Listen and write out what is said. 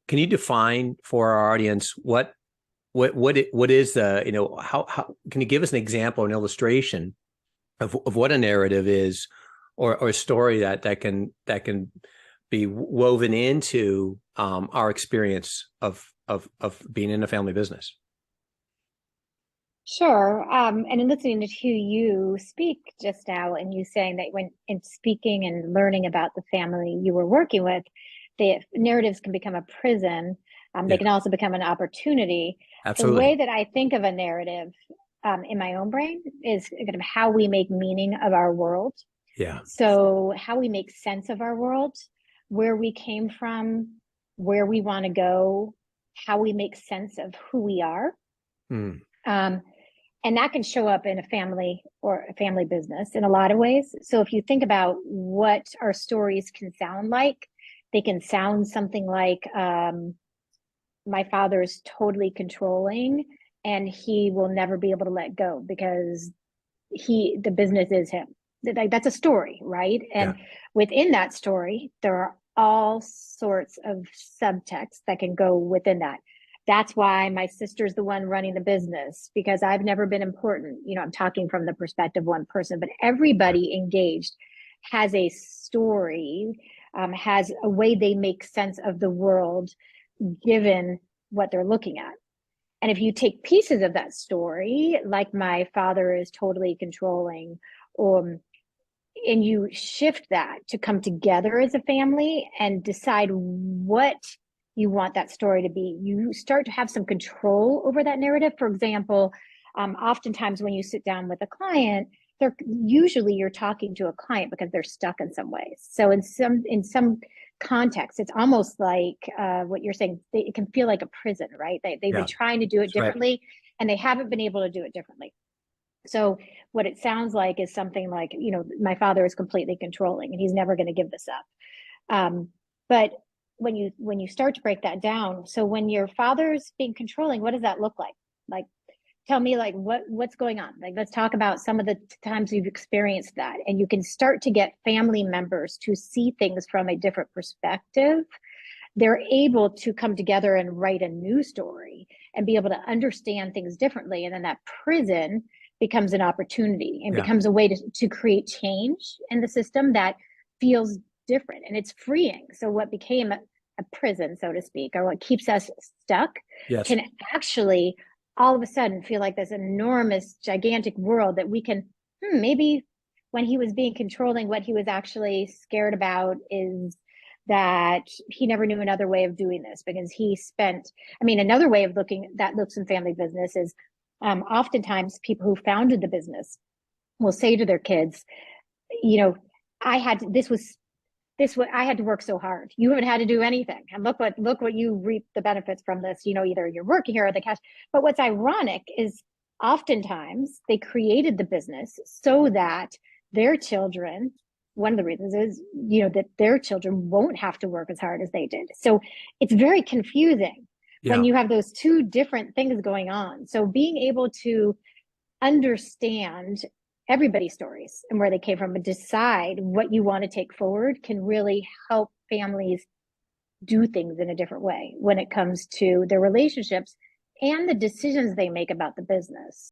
Can you define for our audience what is the, how can you give us an example, an illustration of what a narrative is, or a story that can be woven into our experience of being in a family business? Sure. And in listening to you speak just now, and you saying that when in speaking and learning about the family you were working with, the narratives can become a prison. They Yeah, can also become an opportunity. The absolutely. way that I think of a narrative in my own brain is kind of how we make meaning of our world. Yeah. So, how we make sense of our world, where we came from, where we want to go, how we make sense of who we are. Mm. Um, and that can show up in a family or a family business in a lot of ways. So if you think about what our stories can sound like, they can sound something like my father is totally controlling and he will never be able to let go because the business is him. Like that's a story, right? Yeah. And within that story, there are all sorts of subtext that can go within that. That's why my sister's the one running the business because I've never been important. I'm talking from the perspective of one person, but Yeah. everybody engaged has a story, has a way they make sense of the world given what they're looking at. And if you take pieces of that story, like my father is totally controlling, um, and you shift that to come together as a family and decide what you want that story to be, you start to have some control over that narrative. For example, oftentimes when you sit down with a client, they're usually you're talking to a client because they're stuck in some ways. So in some context, it's almost like what you're saying. It can feel like a prison, right? They've been Yeah. trying to do it That's right. differently, and they haven't been able to do it differently. So what it sounds like is something like, my father is completely controlling and he's never going to give this up. But when you start to break that down, so when your father's being controlling, what does that look like? Like, tell me like what's going on. Like, let's talk about some of the times you've experienced that, and you can start to get family members to see things from a different perspective. They're able to come together and write a new story and be able to understand things differently. And then that prison becomes an opportunity and Yeah. becomes a way to create change in the system that feels different and it's freeing. So, what became a prison, so to speak, or what keeps us stuck Yes. can actually all of a sudden feel like this enormous, gigantic world that we can maybe when he was being controlling, what he was actually scared about is that he never knew another way of doing this because he spent, I mean, another way of looking that looks in family business is oftentimes people who founded the business will say to their kids, you know, I had to, this what I had to work so hard. You haven't had to do anything. And look what you reap the benefits from this, either you're working here or the cash. But what's ironic is oftentimes they created the business so that their children, one of the reasons is, that their children won't have to work as hard as they did. So it's very confusing when Yeah. you have those two different things going on. So being able to understand everybody's stories and where they came from and decide what you want to take forward can really help families do things in a different way when it comes to their relationships and the decisions they make about the business.